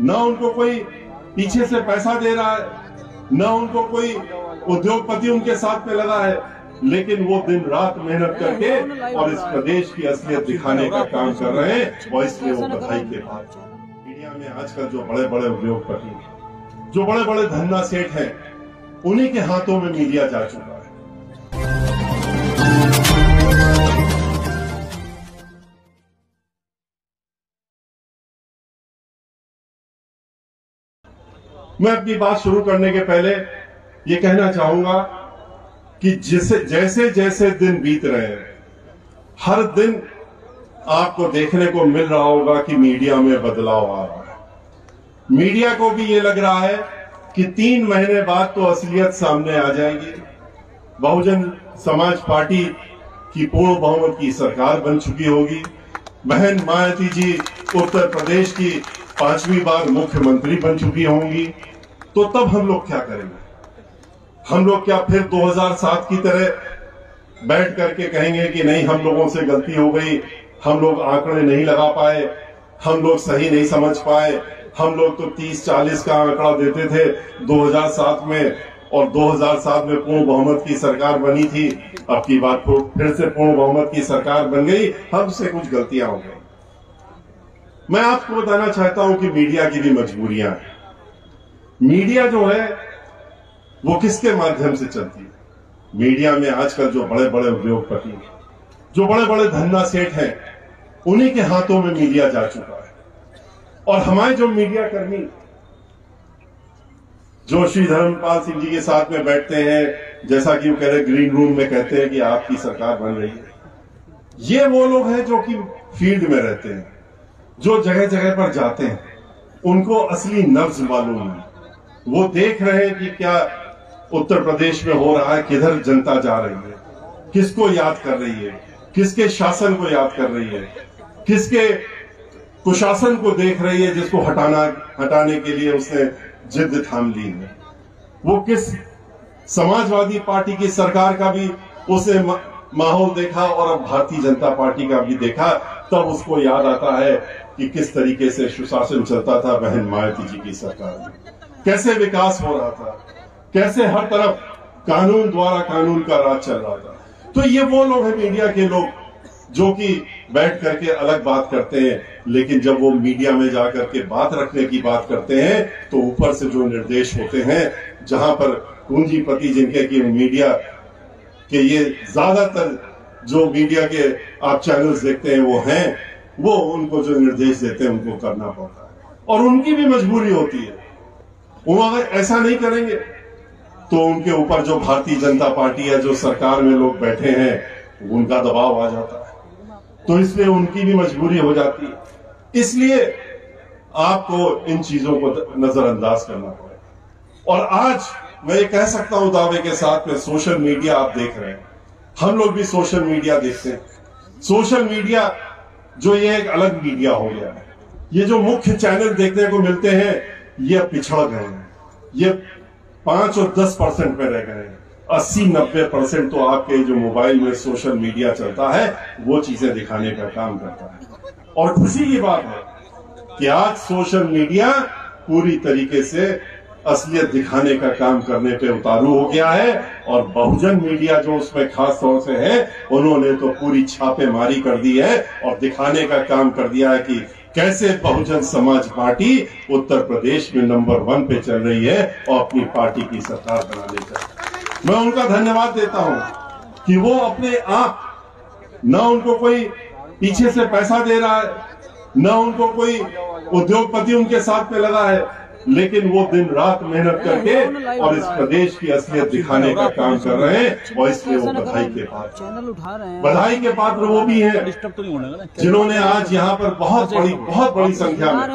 न उनको कोई पीछे से पैसा दे रहा है, न उनको कोई उद्योगपति उनके साथ में लगा है, लेकिन वो दिन रात मेहनत करके और इस प्रदेश की असलियत दिखाने का काम कर रहे हैं। और इसलिए वो बधाई के पात्र। मीडिया में आजकल जो बड़े बड़े उद्योगपति, जो बड़े बड़े धन्ना सेठ हैं, उन्हीं के हाथों में मीडिया जा चुका है। मैं अपनी बात शुरू करने के पहले ये कहना चाहूंगा कि जैसे जैसे दिन बीत रहे हैं, हर दिन आपको देखने को मिल रहा होगा कि मीडिया में बदलाव आ रहा है। मीडिया को भी ये लग रहा है कि 3 महीने बाद तो असलियत सामने आ जाएगी। बहुजन समाज पार्टी की पूर्ण बहुमत की सरकार बन चुकी होगी। बहन मायावती जी उत्तर प्रदेश की 5वीं बार मुख्यमंत्री बन चुकी होंगी। तो तब हम लोग क्या करेंगे? हम लोग क्या फिर 2007 की तरह बैठ करके कहेंगे कि नहीं, हम लोगों से गलती हो गई, हम लोग आंकड़े नहीं लगा पाए, हम लोग सही नहीं समझ पाए, हम लोग तो 30-40 का आंकड़ा देते थे 2007 में, और 2007 में पूर्ण बहुमत की सरकार बनी थी। अब की बात फिर से पूर्ण बहुमत की सरकार बन गई, हमसे कुछ गलतियां हो गई। मैं आपको बताना चाहता हूं कि मीडिया की भी मजबूरियां हैं। मीडिया जो है वो किसके माध्यम से चलती है? मीडिया में आजकल जो बड़े बड़े उद्योगपति, जो बड़े बड़े धन्ना सेठ हैं, उन्हीं के हाथों में मीडिया जा चुका है। और हमारे जो मीडिया कर्मी जो श्री धर्मपाल सिंह जी के साथ में बैठते हैं, जैसा कि वो कह रहे ग्रीन रूम में कहते हैं कि आपकी सरकार बन रही है, ये वो लोग हैं जो कि फील्ड में रहते हैं, जो जगह जगह पर जाते हैं, उनको असली नब्ज मालूम है। वो देख रहे हैं कि क्या उत्तर प्रदेश में हो रहा है, किधर जनता जा रही है, किसको याद कर रही है, किसके शासन को याद कर रही है, किसके कुशासन को देख रही है जिसको हटाने के लिए उसने जिद थाम ली है। वो किस समाजवादी पार्टी की सरकार का भी उसने माहौल देखा और अब भारतीय जनता पार्टी का भी देखा, तब उसको याद आता है कि किस तरीके से सुशासन चलता था बहन मायावती जी की सरकार में, कैसे विकास हो रहा था, कैसे हर तरफ कानून द्वारा कानून का राज चल रहा था। तो ये वो लोग हैं मीडिया के लोग जो कि बैठ करके अलग बात करते हैं, लेकिन जब वो मीडिया में जाकर के बात रखने की बात करते हैं तो ऊपर से जो निर्देश होते हैं, जहां पर पूंजीपति जिनके की मीडिया के ये ज्यादातर जो मीडिया के आप चैनल्स देखते हैं वो हैं, वो उनको जो निर्देश देते हैं उनको करना पड़ता है। और उनकी भी मजबूरी होती है। वो अगर ऐसा नहीं करेंगे तो उनके ऊपर जो भारतीय जनता पार्टी है, जो सरकार में लोग बैठे हैं, उनका दबाव आ जाता है। तो इसलिए उनकी भी मजबूरी हो जाती है। इसलिए आपको इन चीजों को नजरअंदाज करना पड़ेगा। और आज मैं ये कह सकता हूं दावे के साथ में, सोशल मीडिया आप देख रहे हैं, हम लोग भी सोशल मीडिया देखते हैं। सोशल मीडिया जो ये एक अलग मीडिया हो गया है। ये जो मुख्य चैनल देखने को मिलते हैं ये पिछड़ गए हैं, ये 5 और 10% में रह गए हैं। 80-90% तो आपके जो मोबाइल में सोशल मीडिया चलता है वो चीजें दिखाने का काम करता है। और खुशी की बात है कि आज सोशल मीडिया पूरी तरीके से असलियत दिखाने का काम करने पे उतारू हो गया है। और बहुजन मीडिया जो उसमें खास तौर से है, उन्होंने तो पूरी छापेमारी कर दी है और दिखाने का काम कर दिया है कि कैसे बहुजन समाज पार्टी उत्तर प्रदेश में नंबर 1 पे चल रही है और अपनी पार्टी की सरकार बनाने का। मैं उनका धन्यवाद देता हूं कि वो अपने आप, न उनको कोई पीछे से पैसा दे रहा है, न उनको कोई उद्योगपति उनके साथ में लगा है, लेकिन वो दिन रात मेहनत करके और इस प्रदेश की असलियत दिखाने का काम कर रहे हैं। और इसलिए वो बधाई के पात्र। बधाई के पात्र वो भी हैं जिन्होंने आज यहाँ पर बहुत बड़ी संख्या में,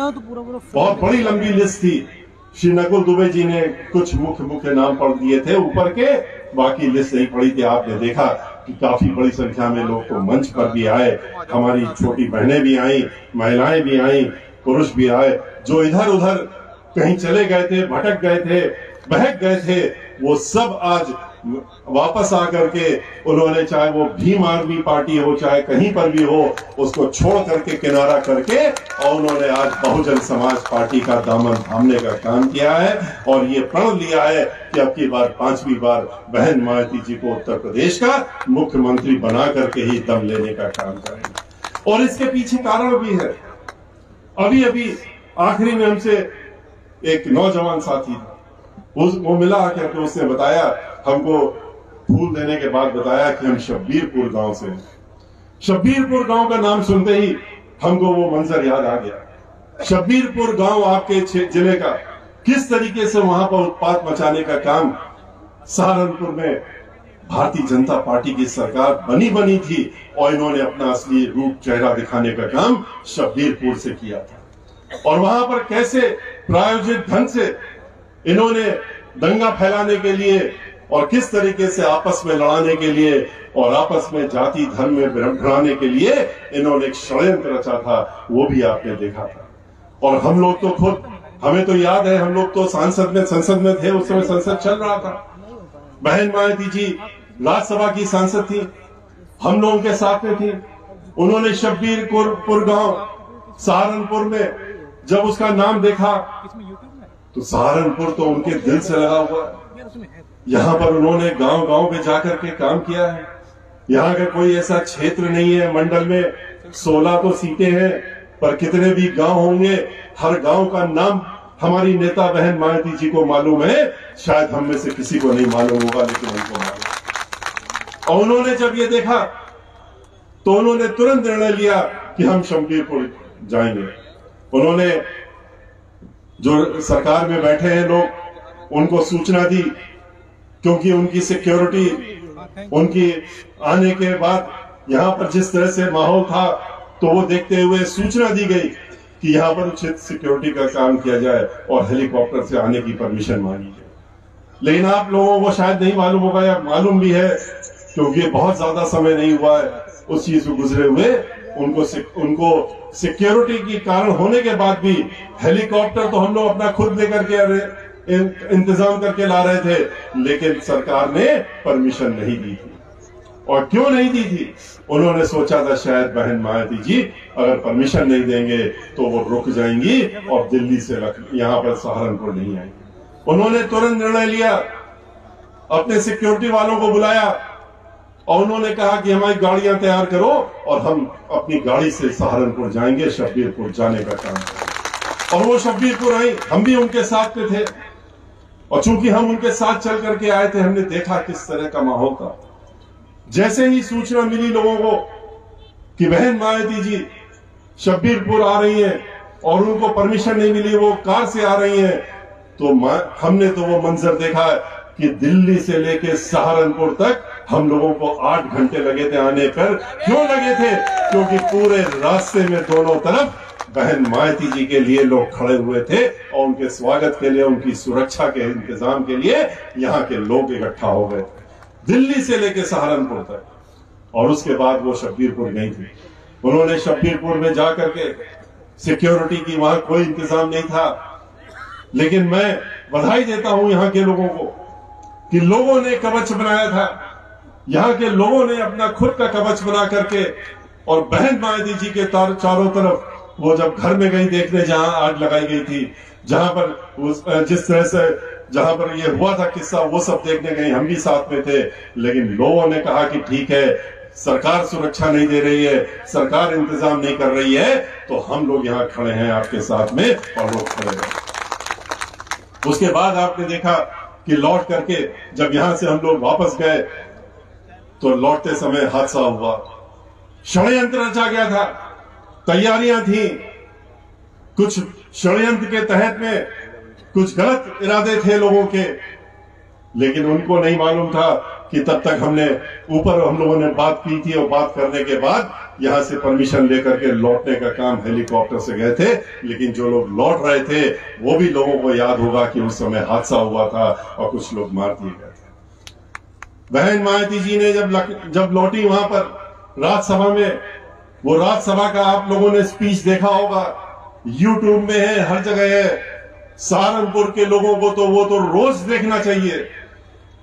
बहुत बड़ी लंबी लिस्ट थी। श्री नकुल दुबे जी ने कुछ मुख्य नाम पढ़ दिए थे ऊपर के, बाकी लिस्ट नहीं पढ़ी थी। आपने देखा कि काफी बड़ी संख्या में लोग तो मंच पर भी आए, हमारी छोटी बहनें भी आई, महिलाएं भी आई, पुरुष भी आए, जो इधर उधर कहीं चले गए थे, भटक गए थे, बहक गए थे, वो सब आज वापस आकर के उन्होंने, चाहे वो भीम आर्मी पार्टी हो चाहे कहीं पर भी हो, उसको छोड़ करके किनारा करके और उन्होंने आज बहुजन समाज पार्टी का दामन थामने का काम किया है और ये प्रण लिया है कि अब की बार 5वीं बार बहन मायावती जी को उत्तर प्रदेश का मुख्यमंत्री बना करके ही दम लेने का काम करेंगे। और इसके पीछे कारण भी है। अभी अभी आखिरी में हमसे एक नौजवान साथी था, वो मिला करके उसने बताया हमको, फूल देने के बाद बताया कि हम शब्बीरपुर गांव से। शब्बीरपुर गांव का नाम सुनते ही हमको वो मंजर याद आ गया। शब्बीरपुर गांव आपके जिले का, किस तरीके से वहां पर उत्पात मचाने का काम सहारनपुर में भारतीय जनता पार्टी की सरकार बनी थी और इन्होंने अपना असली रूप चेहरा दिखाने का काम शब्बीरपुर से किया था। और वहां पर कैसे प्रायोजित ढंग से इन्होंने दंगा फैलाने के लिए और किस तरीके से आपस में लड़ाने के लिए और आपस में जाति धर्म में भिड़ाने के लिए इन्होंने एक षड्यंत्र रचा था, वो भी आपने देखा था। और हम लोग तो खुद, हमें तो याद है, हम लोग तो संसद में थे, उस समय संसद चल रहा था। बहन मायावती जी राज्यसभा की सांसद थी, हम लोगों के साथ में थी। उन्होंने शब्बीरपुर गांव सहारनपुर में जब उसका नाम देखा तो सहारनपुर तो उनके दिल से लगा हुआ है। यहाँ पर उन्होंने गांव गांव में जाकर के काम किया है। यहाँ का कोई ऐसा क्षेत्र नहीं है, मंडल में 16 तो सीटें हैं, पर कितने भी गांव होंगे, हर गांव का नाम हमारी नेता बहन मायावती जी को मालूम है। शायद हम में से किसी को नहीं मालूम होगा, लेकिन उनको मालूम। और उन्होंने जब ये देखा तो उन्होंने तुरंत निर्णय लिया कि हम शब्बीरपुर जाएंगे। उन्होंने जो सरकार में बैठे हैं लोग, उनको सूचना दी, क्योंकि उनकी सिक्योरिटी, उनकी आने के बाद यहाँ पर जिस तरह से माहौल था, तो वो देखते हुए सूचना दी गई कि यहाँ पर उचित सिक्योरिटी का काम किया जाए और हेलीकॉप्टर से आने की परमिशन मांगी जाए। लेकिन आप लोगों को शायद नहीं मालूम होगा, या मालूम भी है, क्योंकि बहुत ज्यादा समय नहीं हुआ है उस चीज को गुजरे हुए। उनको सिक्योरिटी के कारण होने के बाद भी हेलीकॉप्टर तो हम लोग अपना खुद लेकर के इंतजाम करके ला रहे थे, लेकिन सरकार ने परमिशन नहीं दी थी। और क्यों नहीं दी थी? उन्होंने सोचा था शायद बहन मायावती जी अगर परमिशन नहीं देंगे तो वो रुक जाएंगी और दिल्ली से यहाँ पर सहारनपुर नहीं आएंगे। उन्होंने तुरंत निर्णय लिया, अपने सिक्योरिटी वालों को बुलाया और उन्होंने कहा कि हमारी गाड़ियां तैयार करो और हम अपनी गाड़ी से सहारनपुर जाएंगे, शब्बीरपुर जाने का काम। और वो शब्बीरपुर आई, हम भी उनके साथ में थे, और चूंकि हम उनके साथ चल करके आए थे, हमने देखा किस तरह का माहौल था। जैसे ही सूचना मिली लोगों को कि बहन मायावती जी शब्बीरपुर आ रही हैं और उनको परमिशन नहीं मिली, वो कार से आ रही हैं, तो हमने तो वो मंजर देखा कि दिल्ली से लेके सहारनपुर तक हम लोगों को 8 घंटे लगे थे आने पर। क्यों लगे थे? क्योंकि पूरे रास्ते में दोनों तरफ बहन मायावती जी के लिए लोग खड़े हुए थे और उनके स्वागत के लिए, उनकी सुरक्षा के इंतजाम के लिए यहाँ के लोग इकट्ठा हो गए थे, दिल्ली से लेके सहारनपुर तक। और उसके बाद वो शब्बीरपुर गई थी। उन्होंने शब्बीरपुर में जाकर के, सिक्योरिटी की वहां कोई इंतजाम नहीं था, लेकिन मैं बधाई देता हूं यहाँ के लोगों को कि लोगों ने कवच बनाया था। यहाँ के लोगों ने अपना खुद का कवच बना करके, और बहन मायावती जी के चारों तरफ वो जब घर में गई देखने, जहां आग लगाई गई थी, जहां पर जिस तरह से जहां पर ये हुआ था किस्सा, वो सब देखने गए, हम भी साथ में थे। लेकिन लोगों ने कहा कि ठीक है, सरकार सुरक्षा नहीं दे रही है, सरकार इंतजाम नहीं कर रही है, तो हम लोग यहाँ खड़े हैं आपके साथ में, और लोग खड़े रहे। उसके बाद आपने देखा कि लौट करके जब यहां से हम लोग वापस गए तो लौटते समय हादसा हुआ। षड्यंत्र रचा गया था, तैयारियां थी, कुछ षड्यंत्र के तहत में कुछ गलत इरादे थे लोगों के, लेकिन उनको नहीं मालूम था कि तब तक हमने ऊपर हम लोगों ने बात की थी, और बात करने के बाद यहां से परमिशन लेकर के लौटने का काम हेलीकॉप्टर से गए थे। लेकिन जो लोग लौट रहे थे वो भी लोगों को याद होगा कि उस समय हादसा हुआ था और कुछ लोग मार दिए गए थे। बहन मायावती जी ने जब लौटी वहां पर राज्यसभा में, वो राज्यसभा का आप लोगों ने स्पीच देखा होगा, यूट्यूब में है, हर जगह है। सहारनपुर के लोगों को तो वो तो रोज देखना चाहिए।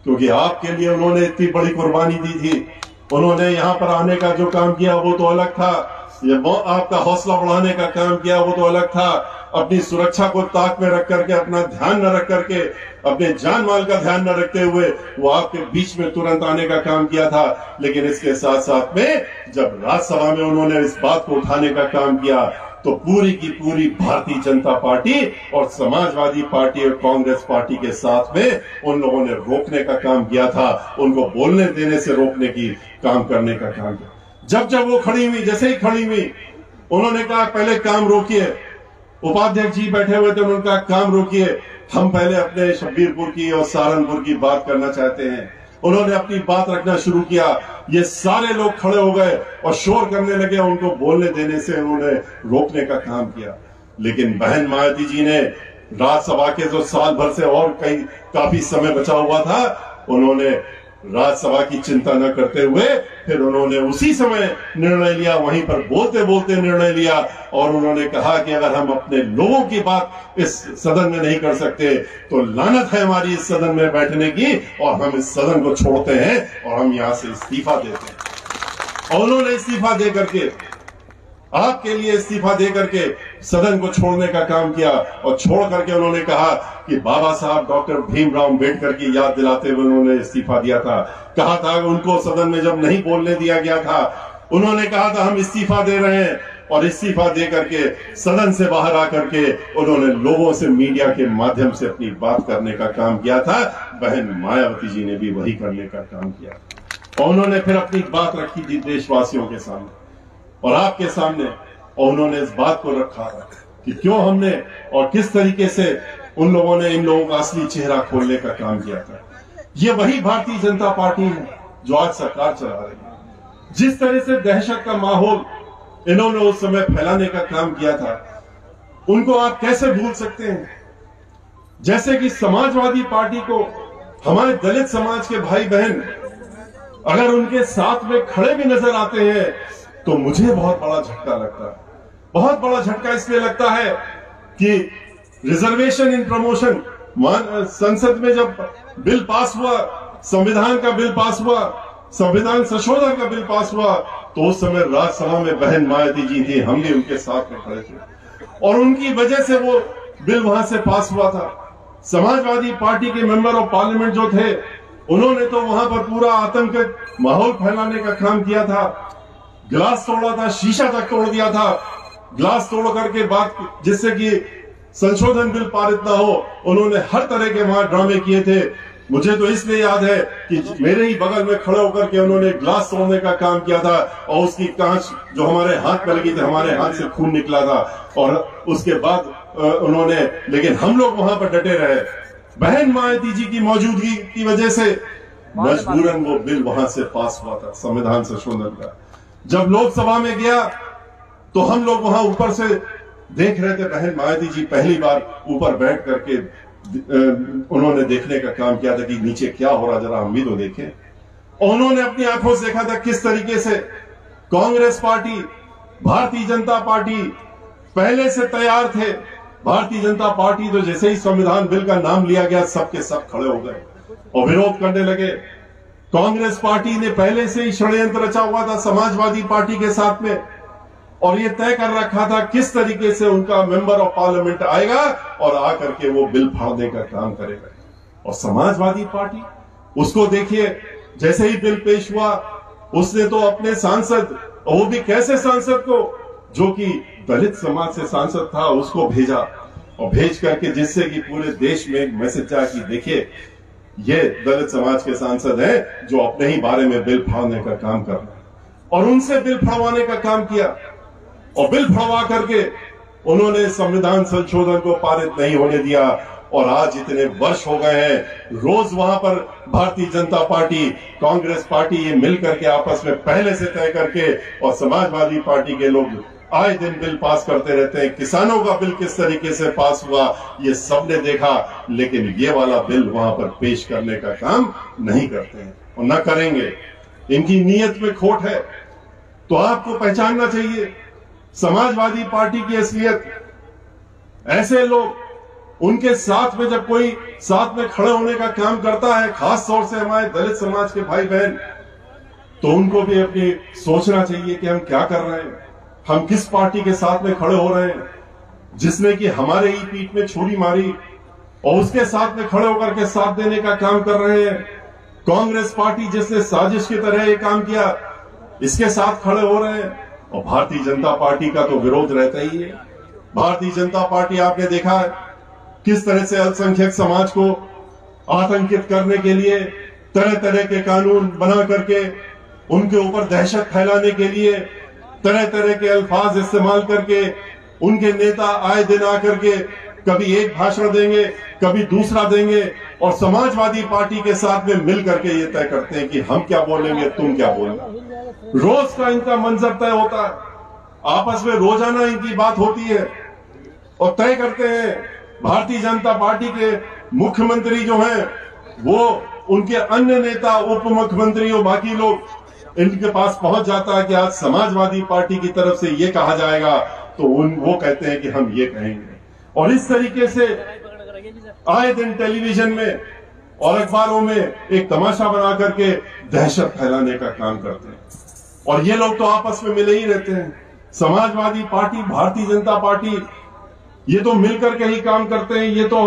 क्योंकि आपके लिए उन्होंने इतनी बड़ी कुर्बानी दी थी। उन्होंने यहां पर आने का जो काम किया वो तो अलग था, ये आपका हौसला बढ़ाने का काम किया वो तो अलग था। अपनी सुरक्षा को ताक में रख करके, अपना ध्यान न रख करके, अपने जान माल का ध्यान न रखते हुए वो आपके बीच में तुरंत आने का काम किया था। लेकिन इसके साथ साथ में जब राज्यसभा में उन्होंने इस बात को उठाने का काम किया तो पूरी की पूरी भारतीय जनता पार्टी और समाजवादी पार्टी और कांग्रेस पार्टी के साथ में उन लोगों ने रोकने का काम किया था, उनको बोलने देने से रोकने की काम करने का काम किया। जब वो खड़ी हुई, जैसे ही खड़ी हुई, उन्होंने कहा पहले काम रोकिए। उपाध्यक्ष जी बैठे हुए थे, उन्होंने कहा काम रोकिए, हम पहले अपने शब्बीरपुर की और सहारनपुर की बात करना चाहते हैं। उन्होंने अपनी बात रखना शुरू किया, ये सारे लोग खड़े हो गए और शोर करने लगे, उनको बोलने देने से उन्होंने रोकने का काम किया। लेकिन बहन मायावती जी ने राज्यसभा के जो साल भर से और काफी समय बचा हुआ था, उन्होंने राज्यसभा की चिंता न करते हुए फिर उन्होंने उसी समय निर्णय लिया, वहीं पर बोलते बोलते निर्णय लिया और उन्होंने कहा कि अगर हम अपने लोगों की बात इस सदन में नहीं कर सकते तो लानत है हमारी इस सदन में बैठने की, और हम इस सदन को छोड़ते हैं और हम यहां से इस्तीफा देते हैं। और उन्होंने इस्तीफा दे करके, आपके लिए इस्तीफा दे करके सदन को छोड़ने का काम किया। और छोड़ करके उन्होंने कहा कि बाबा साहब डॉक्टर भीमराव अंबेडकर की याद दिलाते हुए उन्होंने इस्तीफा दिया था। कहा था उनको सदन में जब नहीं बोलने दिया गया था, उन्होंने कहा था हम इस्तीफा दे रहे हैं, और इस्तीफा दे करके सदन से बाहर आकर के उन्होंने लोगों से मीडिया के माध्यम से अपनी बात करने का काम किया था। बहन मायावती जी ने भी वही करने का काम किया और उन्होंने फिर अपनी बात रखी थी देशवासियों के सामने और आपके सामने, और उन्होंने इस बात को रखा कि क्यों हमने और किस तरीके से उन लोगों ने इन लोगों का असली चेहरा खोलने का काम किया था। ये वही भारतीय जनता पार्टी है जो आज सरकार चला रही है। जिस तरह से दहशत का माहौल इन्होंने उस समय फैलाने का काम किया था, उनको आप कैसे भूल सकते हैं। जैसे कि समाजवादी पार्टी को हमारे दलित समाज के भाई बहन अगर उनके साथ में खड़े भी नजर आते हैं तो मुझे बहुत बड़ा झटका लगता है। बहुत बड़ा झटका इसलिए लगता है कि रिजर्वेशन इन प्रमोशन, संसद में जब बिल पास हुआ, संविधान का बिल पास हुआ, संविधान संशोधन का बिल पास हुआ, तो उस समय राज्यसभा में बहन मायावती जी थी, हम भी उनके साथ में खड़े थे और उनकी वजह से वो बिल वहां से पास हुआ था। समाजवादी पार्टी के मेंबर ऑफ पार्लियामेंट जो थे, उन्होंने तो वहां पर पूरा आतंक माहौल फैलाने का काम किया था। गिलास तोड़ा था, शीशा तक तोड़ दिया था, गिलास तोड़ करके बात, जिससे कि संशोधन बिल पारित ना हो। उन्होंने हर तरह के वहां ड्रामे किए थे। मुझे तो इसलिए याद है कि मेरे ही बगल में खड़े होकर के उन्होंने ग्लास तोड़ने का काम किया था और उसकी कांच जो हमारे हाथ में लगी थी, हमारे हाथ से खून निकला था। और उसके बाद उन्होंने, लेकिन हम लोग वहां पर डटे रहे। बहन मायावती जी की मौजूदगी की वजह से मजबूरन वो बिल वहां से पास हुआ था, संविधान संशोधन का। जब लोकसभा में गया तो हम लोग वहां ऊपर से देख रहे थे। बहन मायावती जी पहली बार ऊपर बैठ करके उन्होंने देखने का काम किया था कि नीचे क्या हो रहा, जरा हम भी तो देखें। और उन्होंने अपनी आंखों से देखा था किस तरीके से कांग्रेस पार्टी, भारतीय जनता पार्टी पहले से तैयार थे। भारतीय जनता पार्टी तो जैसे ही संविधान बिल का नाम लिया गया, सबके सब खड़े हो गए और विरोध करने लगे। कांग्रेस पार्टी ने पहले से ही षड्यंत्र रचा हुआ था समाजवादी पार्टी के साथ में, और ये तय कर रखा था किस तरीके से उनका मेंबर ऑफ पार्लियामेंट आएगा और आकर के वो बिल फाड़ने का काम करेगा। और समाजवादी पार्टी, उसको देखिए, जैसे ही बिल पेश हुआ, उसने तो अपने सांसद, और वो भी कैसे सांसद को, जो कि दलित समाज से सांसद था, उसको भेजा और भेज करके जिससे कि पूरे देश में एक मैसेज जाए कि देखिए ये दलित समाज के सांसद हैं जो अपने ही बारे में बिल फाड़ने का काम कर रहे हैं। और उनसे बिल फाड़वाने का काम किया और बिल फाड़वा करके उन्होंने संविधान संशोधन को पारित नहीं होने दिया। और आज इतने वर्ष हो गए हैं, रोज वहां पर भारतीय जनता पार्टी, कांग्रेस पार्टी ये मिलकर के आपस में पहले से तय करके, और समाजवादी पार्टी के लोग आए दिन बिल पास करते रहते हैं। किसानों का बिल किस तरीके से पास हुआ ये सबने देखा, लेकिन ये वाला बिल वहां पर पेश करने का काम नहीं करते हैं और न करेंगे। इनकी नीयत में खोट है। तो आपको पहचानना चाहिए समाजवादी पार्टी की असलियत। ऐसे लोग उनके साथ में जब कोई साथ में खड़े होने का काम करता है, खास तौर से हमारे दलित समाज के भाई बहन, तो उनको भी अपनी सोचना चाहिए कि हम क्या कर रहे हैं, हम किस पार्टी के साथ में खड़े हो रहे हैं, जिसने कि हमारे ही पीठ में छुरी मारी और उसके साथ में खड़े होकर के साथ देने का काम कर रहे हैं। कांग्रेस पार्टी जिसने साजिश की तरह ये काम किया, इसके साथ खड़े हो रहे हैं। और भारतीय जनता पार्टी का तो विरोध रहता ही है। भारतीय जनता पार्टी, आपने देखा है किस तरह से अल्पसंख्यक समाज को आतंकित करने के लिए तरह तरह के कानून बना करके उनके ऊपर दहशत फैलाने के लिए तरह तरह के अल्फाज इस्तेमाल करके उनके नेता आए दिन आकर के कभी एक भाषण देंगे, कभी दूसरा देंगे और समाजवादी पार्टी के साथ में मिल करके ये तय करते हैं कि हम क्या बोलेंगे, तुम क्या बोलेंगे। रोज का इनका मंजर तय होता है, आपस में रोजाना इनकी बात होती है और तय करते हैं। भारतीय जनता पार्टी के मुख्यमंत्री जो हैं, वो उनके अन्य नेता, उप मुख्यमंत्री और बाकी लोग इनके पास पहुंच जाता है कि आज समाजवादी पार्टी की तरफ से ये कहा जाएगा, तो वो कहते हैं कि हम ये कहेंगे। और इस तरीके से आए दिन टेलीविजन में और अखबारों में एक तमाशा बना करके दहशत फैलाने का काम करते हैं। और ये लोग तो आपस में मिले ही रहते हैं। समाजवादी पार्टी, भारतीय जनता पार्टी, ये तो मिलकर के ही काम करते हैं। ये तो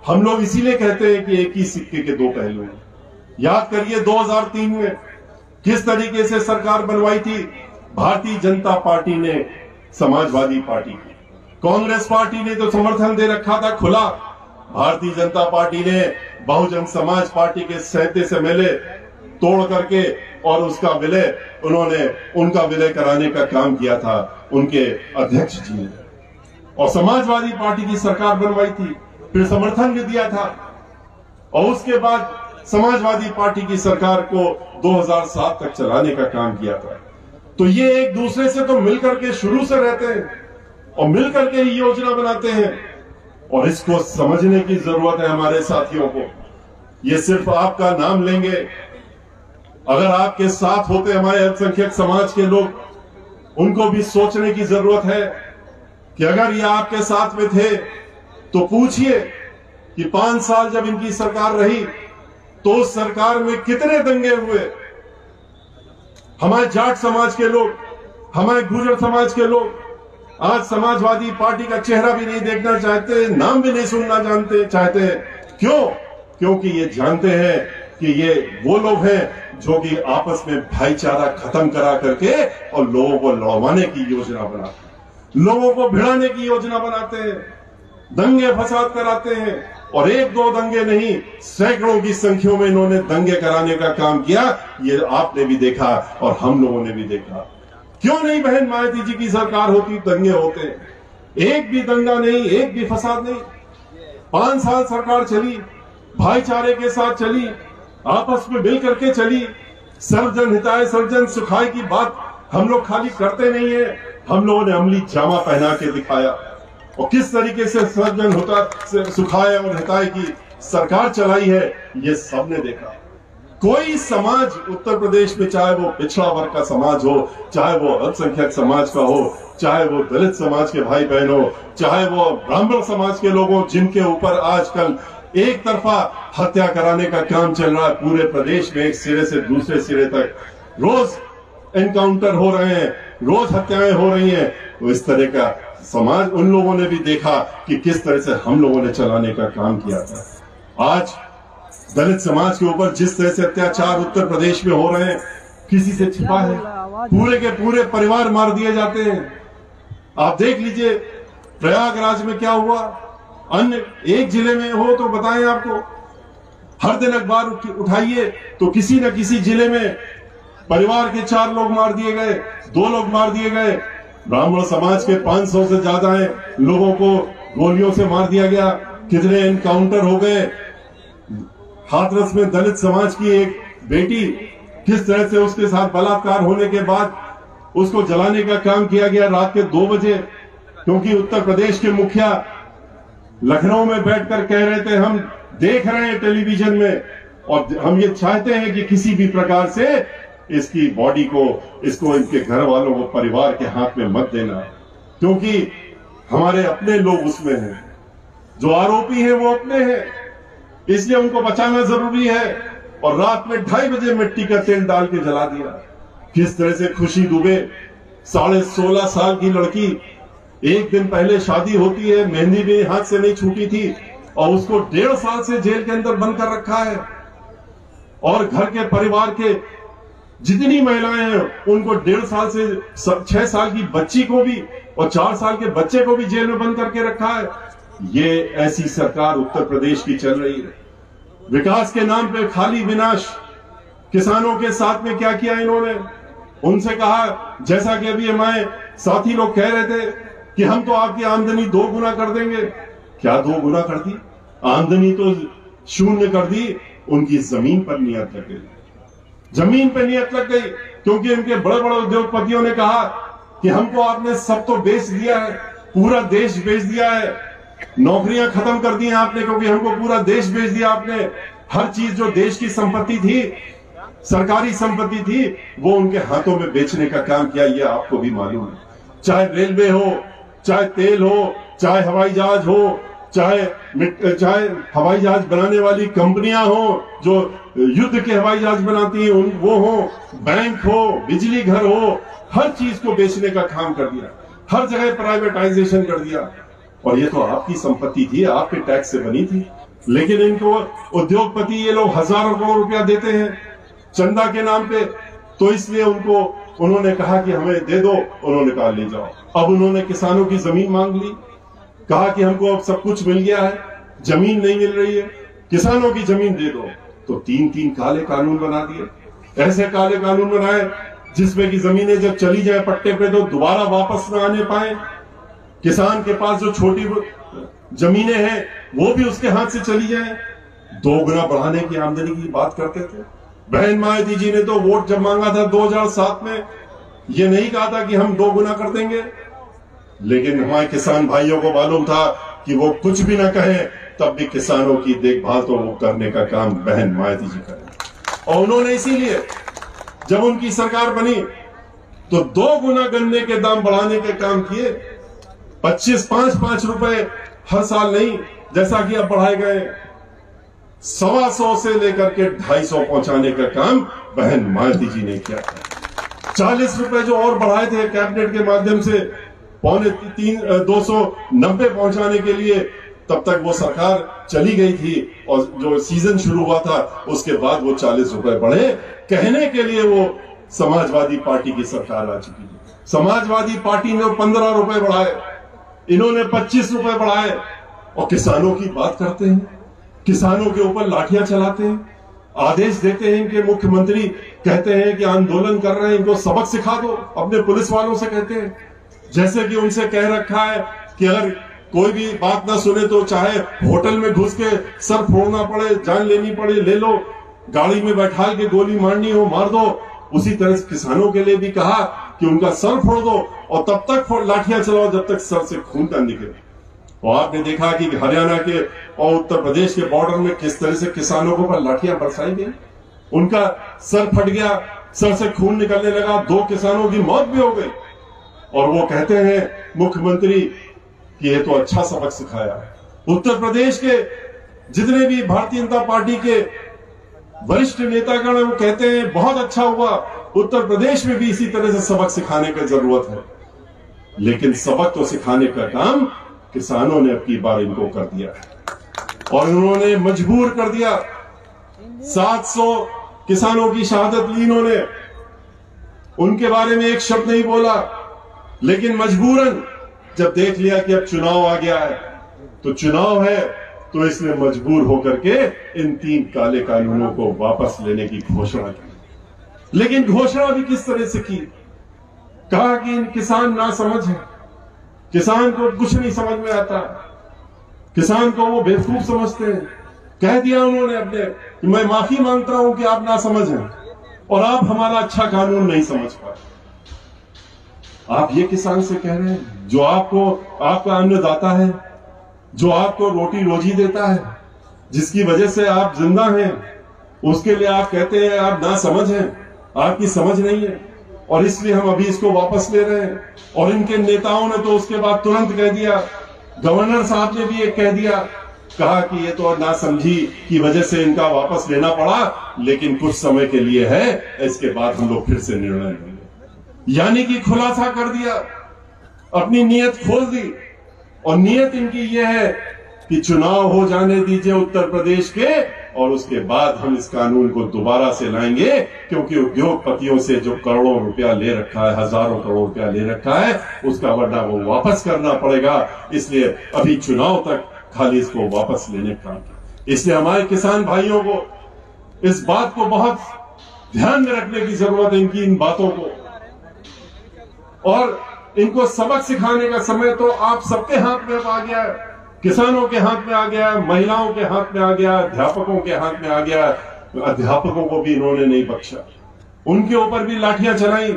हम लोग इसीलिए कहते हैं कि एक ही सिक्के के दो पहलू हैं। याद करिए 2003 में किस तरीके से सरकार बनवाई थी भारतीय जनता पार्टी ने समाजवादी पार्टी की। कांग्रेस पार्टी ने तो समर्थन दे रखा था खुला, भारतीय जनता पार्टी ने बहुजन समाज पार्टी के सहते से मिले तोड़ करके और उसका विलय उनका विलय कराने का काम किया था उनके अध्यक्ष जी ने। और समाजवादी पार्टी की सरकार बनवाई थी, फिर समर्थन भी दिया था और उसके बाद समाजवादी पार्टी की सरकार को 2007 तक चलाने का काम किया था। तो ये एक दूसरे से तो मिलकर के शुरू से रहते हैं और मिलकर के ही योजना बनाते हैं। और इसको समझने की जरूरत है हमारे साथियों को। ये सिर्फ आपका नाम लेंगे, अगर आपके साथ होते हमारे अल्पसंख्यक समाज के लोग, उनको भी सोचने की जरूरत है कि अगर ये आपके साथ में थे तो पूछिए कि 5 साल जब इनकी सरकार रही तो उस सरकार में कितने दंगे हुए। हमारे जाट समाज के लोग, हमारे गुर्जर समाज के लोग आज समाजवादी पार्टी का चेहरा भी नहीं देखना चाहते, नाम भी नहीं सुनना चाहते। क्यों? क्योंकि ये जानते हैं कि ये वो लोग हैं जो कि आपस में भाईचारा खत्म करा करके और लोगों को लड़वाने की योजना बनाते हैं, लोगों को भिड़ाने की योजना बनाते हैं, दंगे फसाद कराते हैं। और एक दो दंगे नहीं, सैकड़ों की संख्या में इन्होंने दंगे कराने का काम किया। ये आपने भी देखा और हम लोगों ने भी देखा। क्यों नहीं बहन मायावती जी की सरकार होती दंगे होते? एक भी दंगा नहीं, एक भी फसाद नहीं। 5 साल सरकार चली, भाईचारे के साथ चली, आपस में मिल करके चली। सर्वजन हिताय सर्वजन सुखाय की बात हम लोग खाली करते नहीं है, हम लोगों ने अमली जामा पहना के दिखाया। और किस तरीके से सर्वजन सुखाय और हिताय की सरकार चलाई है, ये सबने देखा। कोई समाज उत्तर प्रदेश में, चाहे वो पिछड़ा वर्ग का समाज हो, चाहे वो अल्पसंख्यक समाज का हो, चाहे वो दलित समाज के भाई बहन हो, चाहे वो ब्राह्मण समाज के लोग हो, जिनके ऊपर आजकल एक तरफा हत्या कराने का काम चल रहा है पूरे प्रदेश में, एक सिरे से दूसरे सिरे तक रोज एनकाउंटर हो रहे हैं, रोज हत्याएं हो रही हैं। तो इस तरह का समाज उन लोगों ने भी देखा कि किस तरह से हम लोगों ने चलाने का काम किया था। आज दलित समाज के ऊपर जिस तरह से अत्याचार उत्तर प्रदेश में हो रहे हैं, किसी से छिपा है? पूरे के पूरे परिवार मार दिए जाते हैं। आप देख लीजिए प्रयागराज में क्या हुआ, अन्य एक जिले में हो तो बताएं आपको। हर दिन अखबार उठाइए तो किसी न किसी जिले में परिवार के 4 लोग मार दिए गए, 2 लोग मार दिए गए। ब्राह्मण समाज के 500 से ज्यादा लोगों को गोलियों से मार दिया गया। कितने एनकाउंटर हो गए। हाथरस में दलित समाज की एक बेटी, किस तरह से उसके साथ बलात्कार होने के बाद उसको जलाने का काम किया गया रात के 2 बजे, क्योंकि उत्तर प्रदेश के मुखिया लखनऊ में बैठकर कह रहे थे हम देख रहे हैं टेलीविजन में और हम ये चाहते हैं कि किसी भी प्रकार से इसकी बॉडी को, इसको इनके घर वालों को, परिवार के हाथ में मत देना, क्योंकि हमारे अपने लोग उसमें हैं। जो आरोपी हैं वो अपने हैं, इसलिए उनको बचाना जरूरी है। और रात में 2:30 बजे मिट्टी का तेल डाल के जला दिया। किस तरह से खुशी दुबे 16.5 साल की लड़की, एक दिन पहले शादी होती है, मेहंदी भी हाथ से नहीं छूटी थी और उसको 1.5 साल से जेल के अंदर बंद कर रखा है। और घर के परिवार के जितनी महिलाएं हैं उनको 1.5 साल से 6 साल की बच्ची को भी और 4 साल के बच्चे को भी जेल में बंद करके रखा है। ये ऐसी सरकार उत्तर प्रदेश की चल रही है। विकास के नाम पे खाली विनाश। किसानों के साथ में क्या किया इन्होंने? उनसे कहा, जैसा कि अभी हमारे साथी लोग कह रहे थे कि हम तो आपकी आमदनी 2 गुना कर देंगे। क्या 2 गुना कर दी? आमदनी तो 0 कर दी। उनकी जमीन पर नियत लग गई, जमीन पर नियत लग गई, क्योंकि उनके बड़े बड़े उद्योगपतियों ने कहा कि हमको आपने सब तो बेच दिया है, पूरा देश बेच दिया है, नौकरियां खत्म कर दी हैं आपने, क्योंकि हमको पूरा देश बेच दिया आपने। हर चीज जो देश की संपत्ति थी, सरकारी संपत्ति थी, वो उनके हाथों में बेचने का काम किया। ये आपको भी मालूम है। चाहे रेलवे हो, चाहे तेल हो, चाहे हवाई जहाज हो, चाहे हवाई जहाज बनाने वाली कंपनियां हो जो युद्ध के हवाई जहाज बनाती हैं, वो हो, बैंक हो, बिजली घर हो, हर चीज को बेचने का काम कर दिया। हर जगह प्राइवेटाइजेशन कर दिया। और ये तो आपकी संपत्ति थी, आपके टैक्स से बनी थी। लेकिन इनको उद्योगपति ये लोग हजारों करोड़ रुपया देते हैं चंदा के नाम पे, तो इसलिए उन्होंने कहा कि हमें दे दो। उन्होंने कहा ले जाओ। अब उन्होंने किसानों की जमीन मांग ली, कहा कि हमको अब सब कुछ मिल गया है, जमीन नहीं मिल रही है, किसानों की जमीन दे दो। तो 3 काले कानून बना दिए। ऐसे काले कानून बनाए जिसमें कि जमीनें जब चली जाए पट्टे पे तो दोबारा वापस न आने पाए। किसान के पास जो छोटी जमीनें हैं वो भी उसके हाथ से चली जाए। 2 गुना बढ़ाने की आमदनी की बात करते थे। बहन मायावती जी ने तो वोट जब मांगा था 2007 में, ये नहीं कहा था कि हम 2 गुना कर देंगे। लेकिन हमारे किसान भाइयों को मालूम था कि वो कुछ भी ना कहें, तब भी किसानों की देखभाल तो वो करने का काम बहन मायावती जी करें। और उन्होंने इसीलिए जब उनकी सरकार बनी तो 2 गुना गन्ने के दाम बढ़ाने के काम किए। 5 रुपए हर साल नहीं, जैसा कि अब बढ़ाए गए 125 से लेकर के 250 पहुंचाने का काम बहन मायावती जी ने किया। 40 रुपए जो और बढ़ाए थे कैबिनेट के माध्यम से 290 पहुंचाने के लिए, तब तक वो सरकार चली गई थी और जो सीजन शुरू हुआ था उसके बाद वो 40 रुपए बढ़े। कहने के लिए वो समाजवादी पार्टी की सरकार आ चुकी है। समाजवादी पार्टी ने 15 रुपए बढ़ाए, इन्होंने 25 रुपए बढ़ाए। और किसानों की बात करते हैं, किसानों के ऊपर लाठियां चलाते हैं, आदेश देते हैं। इनके मुख्यमंत्री कहते हैं कि आंदोलन कर रहे हैं, इनको सबक सिखा दो। अपने पुलिस वालों से कहते हैं, जैसे कि उनसे कह रखा है कि अगर कोई भी बात ना सुने तो चाहे होटल में घुस के सर फोड़ना पड़े, जान लेनी पड़े, ले लो, गाड़ी में बैठा के गोली मारनी हो मार दो। उसी तरह से किसानों के लिए भी कहा कि उनका सर फोड़ दो और तब तक लाठियां चलाओ जब तक सर से खून ना निकले। और आपने देखा कि हरियाणा के और उत्तर प्रदेश के बॉर्डर में किस तरह से किसानों के ऊपर लाठियां बरसाई गई। उनका सर फट गया, सर से खून निकलने लगा, 2 किसानों की मौत भी हो गई। और वो कहते हैं मुख्यमंत्री कि ये तो अच्छा सबक सिखाया है। उत्तर प्रदेश के जितने भी भारतीय जनता पार्टी के वरिष्ठ नेतागण वो कहते हैं बहुत अच्छा हुआ, उत्तर प्रदेश में भी इसी तरह से सबक सिखाने की जरूरत है। लेकिन सबक तो सिखाने का काम किसानों ने अब की बार इनको कर दिया है और उन्होंने मजबूर कर दिया। 700 किसानों की शहादत ली इन्होंने, उनके बारे में एक शब्द नहीं बोला। लेकिन मजबूरन जब देख लिया कि अब चुनाव आ गया है, तो चुनाव है तो इसने मजबूर होकर के इन 3 काले कानूनों को वापस लेने की घोषणा की। लेकिन घोषणा भी किस तरह से की? कहा कि इन किसान ना समझ है, किसान को कुछ नहीं समझ में आता, किसान को वो बेवकूफ समझते हैं। कह दिया उन्होंने अपने कि मैं माफी मांगता हूं कि आप ना समझ हैं और आप हमारा अच्छा कानून नहीं समझ पाए। आप ये किसान से कह रहे हैं जो आपका अन्नदाता है, जो आपको रोटी रोजी देता है, जिसकी वजह से आप जिंदा हैं, उसके लिए आप कहते हैं आप ना समझ हैं, आपकी समझ नहीं है और इसलिए हम अभी इसको वापस ले रहे हैं। और इनके नेताओं ने तो उसके बाद तुरंत कह दिया गवर्नर साहब ने भी एक कह दिया, कहा कि ये तो नासमझी की वजह से इनका वापस लेना पड़ा, लेकिन कुछ समय के लिए है, इसके बाद हम लोग फिर से निर्णय लेंगे। यानी कि खुलासा कर दिया, अपनी नीयत खोल दी। और नीयत इनकी यह है कि चुनाव हो जाने दीजिए उत्तर प्रदेश के, और उसके बाद हम इस कानून को दोबारा से लाएंगे, क्योंकि उद्योगपतियों से जो करोड़ों रुपया ले रखा है, हजारों करोड़ रुपया ले रखा है, उसका वरना वो वापस करना पड़ेगा। इसलिए अभी चुनाव तक खाली इसको वापस लेने का। इसलिए हमारे किसान भाइयों को इस बात को बहुत ध्यान में रखने की जरूरत है, इनकी इन बातों को, और इनको सबक सिखाने का समय तो आप सबके हाथ में आ गया है। किसानों के हाथ में आ गया, महिलाओं के हाथ में आ गया, अध्यापकों के हाथ में आ गया। अध्यापकों को भी इन्होंने नहीं बख्शा, उनके ऊपर भी लाठियां चलाई।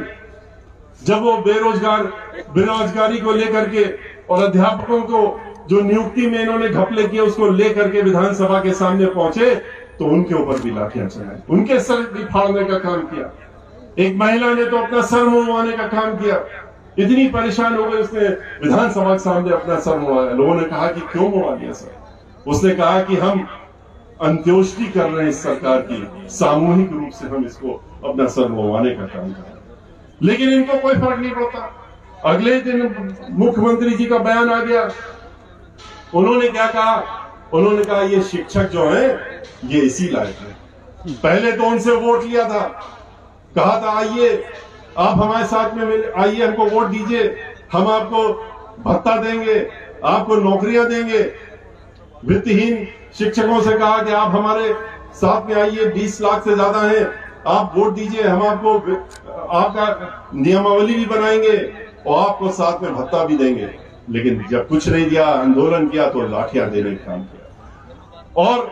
जब वो बेरोजगारी को लेकर के और अध्यापकों को जो नियुक्ति में इन्होंने घपले किए उसको लेकर के विधानसभा के सामने पहुंचे, तो उनके ऊपर भी लाठियां चलाई, उनके सर भी फाड़ने का काम किया। एक महिला ने तो अपना सर मुड़वाने का काम किया। इतनी परेशान हो गई, उसने विधानसभा के सामने अपना सर मुड़वाया। लोगों ने कहा कि क्यों मुड़वा दिया सर? उसने कहा कि हम अंत्योष्टि कर रहे हैं इस सरकार की, सामूहिक रूप से हम इसको अपना सर मुड़वाने का काम कर रहे हैं। लेकिन इनको कोई फर्क नहीं पड़ता। अगले दिन मुख्यमंत्री जी का बयान आ गया। उन्होंने क्या कहा? उन्होंने कहा ये शिक्षक जो है ये इसी लायक है। पहले तो उनसे वोट लिया था, कहा था आइए आप हमारे साथ में आइए, हमको वोट दीजिए, हम आपको भत्ता देंगे, आपको नौकरियां देंगे। वित्तहीन शिक्षकों से कहा कि आप हमारे साथ में आइए, 20 लाख से ज्यादा है, आप वोट दीजिए, हम आपको आपका नियमावली भी बनाएंगे और आपको साथ में भत्ता भी देंगे। लेकिन जब कुछ नहीं दिया, आंदोलन किया, तो लाठियां देने का काम किया और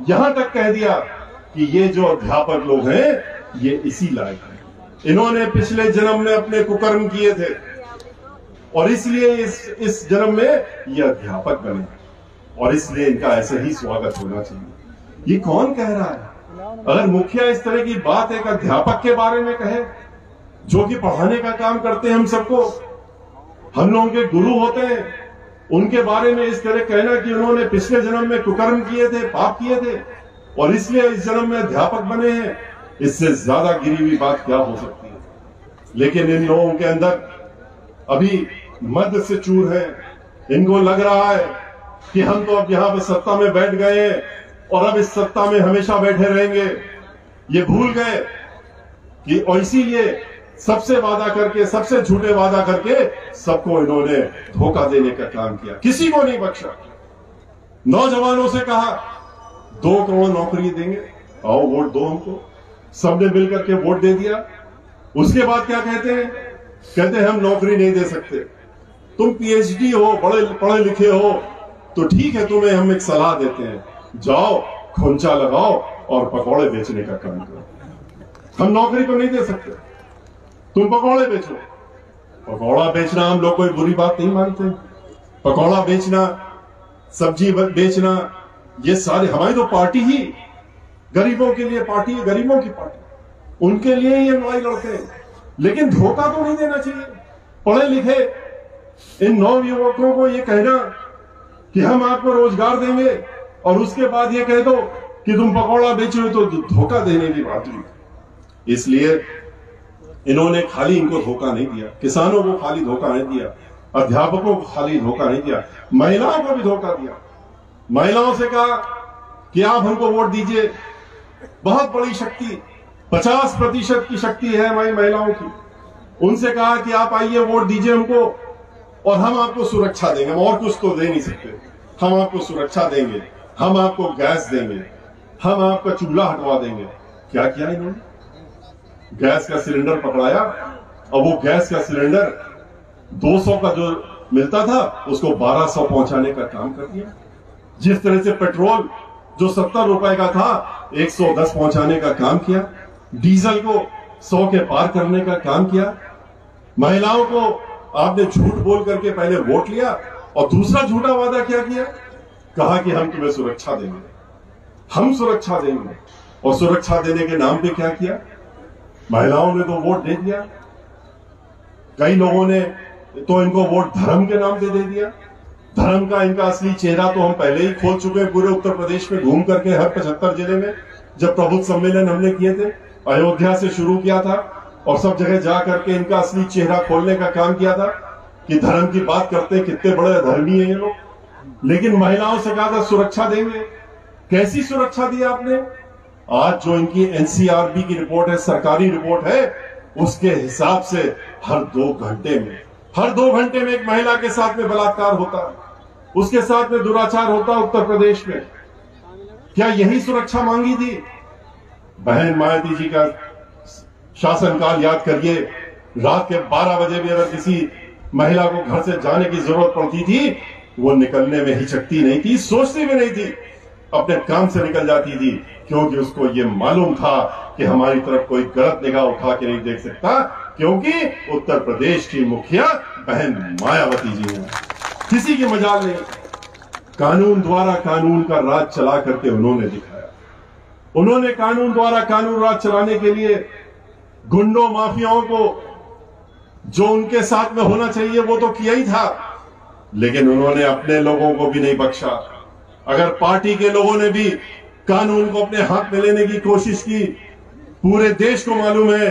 यहां तक कह दिया कि ये जो अध्यापक लोग हैं ये इसी लायक है। इन्होंने पिछले जन्म में अपने कुकर्म किए थे और इसलिए इस जन्म में ये अध्यापक बने और इसलिए इनका ऐसे ही स्वागत होना चाहिए। ये कौन कह रहा है? अगर मुखिया इस तरह की बात एक अध्यापक के बारे में कहे जो कि पढ़ाने का काम करते हैं, हम सबको, हम लोगों के गुरु होते हैं, उनके बारे में इस तरह कहना कि उन्होंने पिछले जन्म में कुकर्म किए थे, पाप किए थे और इसलिए इस जन्म में अध्यापक बने हैं, इससे ज्यादा गिरी हुई बात क्या हो सकती है? लेकिन इन लोगों के अंदर अभी मद से चूर है। इनको लग रहा है कि हम तो अब यहां पर सत्ता में बैठ गए हैं और अब इस सत्ता में हमेशा बैठे रहेंगे। ये भूल गए कि और इसीलिए सबसे वादा करके, सबसे झूठे वादा करके सबको इन्होंने धोखा देने का काम किया, किसी को नहीं बख्शा। नौजवानों से कहा 2 करोड़ नौकरी देंगे, आओ वोट दो हमको। सबने मिलकर के वोट दे दिया। उसके बाद क्या कहते हैं? कहते हैं हम नौकरी नहीं दे सकते। तुम पीएचडी हो, पढ़े लिखे हो, तो ठीक है, तुम्हें हम एक सलाह देते हैं, जाओ खोंचा लगाओ और पकौड़े बेचने का काम करो। हम नौकरी तो नहीं दे सकते, तुम पकौड़े बेचो। पकौड़ा बेचना हम लोग कोई बुरी बात नहीं मानते। पकौड़ा बेचना, सब्जी बेचना, ये सारे हमारी तो पार्टी ही गरीबों के लिए पार्टी है, गरीबों की पार्टी, उनके लिए ही ये लड़ाई लड़ते हैं। लेकिन धोखा तो नहीं देना चाहिए। पढ़े लिखे इन नौयुवकों को ये कहना कि हम आपको रोजगार देंगे और उसके बाद ये कह दो कि तुम पकौड़ा बेचो, तो धोखा देने की बात हुई। इसलिए इन्होंने खाली इनको धोखा नहीं दिया, किसानों को खाली धोखा नहीं दिया, अध्यापकों को खाली धोखा नहीं दिया, महिलाओं को भी धोखा दिया। महिलाओं से कहा कि आप हमको वोट दीजिए, बहुत बड़ी शक्ति, 50% की शक्ति है हमारी महिलाओं की। उनसे कहा कि आप आइए वोट दीजिए हमको और हम आपको सुरक्षा देंगे। हम और कुछ तो दे नहीं सकते, हम आपको सुरक्षा देंगे, हम आपको गैस देंगे, हम आपका चूल्हा हटवा देंगे। क्या किया इन्होंने? गैस का सिलेंडर पकड़ाया और वो गैस का सिलेंडर 200 का जो मिलता था उसको 1200 पहुंचाने का काम कर दिया। जिस तरह से पेट्रोल जो 70 रुपए का था 110 पहुंचाने का काम किया, डीजल को 100 के पार करने का काम किया। महिलाओं को आपने झूठ बोल करके पहले वोट लिया और दूसरा झूठा वादा क्या किया? कहा कि हम तुम्हें सुरक्षा देंगे, हम सुरक्षा देंगे। और सुरक्षा देने के नाम पे क्या किया? महिलाओं ने तो वोट दे दिया, कई लोगों ने तो इनको वोट धर्म के नाम पे दे दिया। धर्म का इनका असली चेहरा तो हम पहले ही खोल चुके हैं पूरे उत्तर प्रदेश में घूम करके, हर 75 जिले में। जब प्रबुद्ध सम्मेलन हमने किए थे, अयोध्या से शुरू किया था और सब जगह जा करके इनका असली चेहरा खोलने का काम किया था कि धर्म की बात करते हैं, कितने बड़े अधर्मी है ये लोग। लेकिन महिलाओं से कहा था सुरक्षा देंगे, कैसी सुरक्षा दी आपने? आज जो इनकी एनसीआरबी की रिपोर्ट है, सरकारी रिपोर्ट है, उसके हिसाब से हर 2 घंटे में एक महिला के साथ में बलात्कार होता है, उसके साथ में दुराचार होता है उत्तर प्रदेश में। क्या यही सुरक्षा मांगी थी? बहन मायावती जी का शासनकाल याद करिए, रात के 12 बजे भी अगर किसी महिला को घर से जाने की जरूरत पड़ती थी, वो निकलने में हिचकती नहीं थी, सोचती भी नहीं थी, अपने काम से निकल जाती थी, क्योंकि उसको ये मालूम था कि हमारी तरफ कोई गलत निगाह उठा के नहीं देख सकता, क्योंकि उत्तर प्रदेश की मुखिया बहन मायावती जी हैं। किसी की मजाल नहीं, कानून द्वारा कानून का राज चला करके उन्होंने दिखाया। उन्होंने कानून द्वारा कानून राज चलाने के लिए गुंडों माफियाओं को जो उनके साथ में होना चाहिए वो तो किया ही था, लेकिन उन्होंने अपने लोगों को भी नहीं बख्शा। अगर पार्टी के लोगों ने भी कानून को अपने हाथ में लेने की कोशिश की, पूरे देश को मालूम है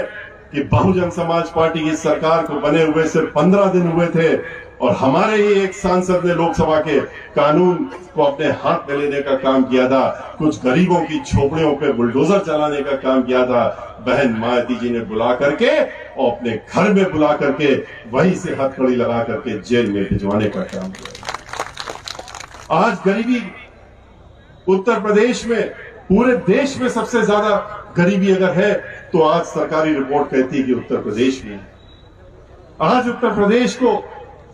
कि बहुजन समाज पार्टी की सरकार को बने हुए सिर्फ 15 दिन हुए थे और हमारे ही एक सांसद ने लोकसभा के कानून को अपने हाथ में लेने का काम किया था, कुछ गरीबों की झोपड़ियों पे बुलडोजर चलाने का काम किया था। बहन मायावती जी ने बुला करके और अपने घर में बुला करके वहीं से हथकड़ी लगा करके जेल में भिजवाने का काम किया। आज गरीबी उत्तर प्रदेश में, पूरे देश में सबसे ज्यादा गरीबी अगर है तो आज सरकारी रिपोर्ट कहती है कि उत्तर प्रदेश में। आज उत्तर प्रदेश को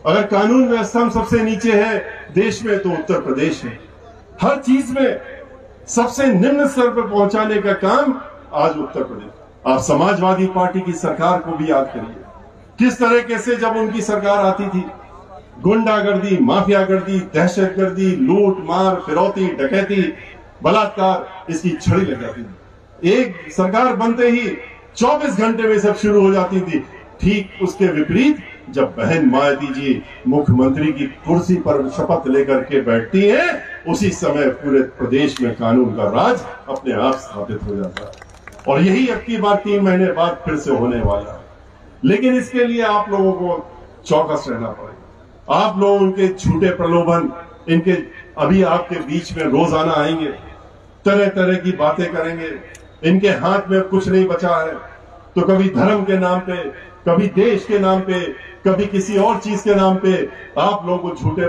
अगर कानून व्यवस्था में सबसे नीचे है देश में तो उत्तर प्रदेश है। हर चीज में सबसे निम्न स्तर पर पहुंचाने का काम आज उत्तर प्रदेश। आप समाजवादी पार्टी की सरकार को भी याद करिए, किस तरीके से जब उनकी सरकार आती थी, गुंडागर्दी, माफियागर्दी, दहशतगर्दी, लूट मार, फिरौती, डकैती, बलात्कार, इसकी छड़ी लग जाती थी। एक सरकार बनते ही 24 घंटे में सब शुरू हो जाती थी। ठीक उसके विपरीत जब बहन मायावती जी मुख्यमंत्री की कुर्सी पर शपथ लेकर के बैठती हैं, उसी समय पूरे प्रदेश में कानून का राज अपने आप स्थापित हो जाता है। और यही अब की बार 3 महीने बाद फिर से होने वाला है। लेकिन इसके लिए आप लोगों को चौकस रहना पड़ेगा। आप लोग उनके झूठे प्रलोभन, इनके अभी आपके बीच में रोजाना आएंगे, तरह तरह की बातें करेंगे। इनके हाथ में कुछ नहीं बचा है, तो कभी धर्म के नाम पे, कभी देश के नाम पे, कभी किसी और चीज के नाम पे आप लोगों को झूठे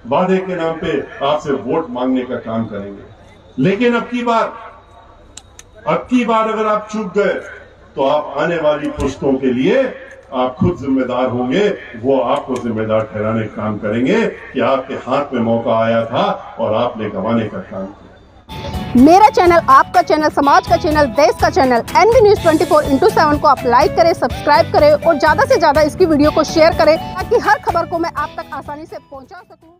वादे के नाम पे आपसे वोट मांगने का काम करेंगे। लेकिन अब की बार अगर आप चूक गए तो आप आने वाली पुश्तों के लिए आप खुद जिम्मेदार होंगे। वो आपको जिम्मेदार ठहराने का काम करेंगे कि आपके हाथ में मौका आया था और आपने गंवाने का काम किया। मेरा चैनल, आपका चैनल, समाज का चैनल, देश का चैनल NV News 24/7 को आप लाइक करें, सब्सक्राइब करें और ज्यादा से ज्यादा इसकी वीडियो को शेयर करें ताकि हर खबर को मैं आप तक आसानी से पहुंचा सकूं।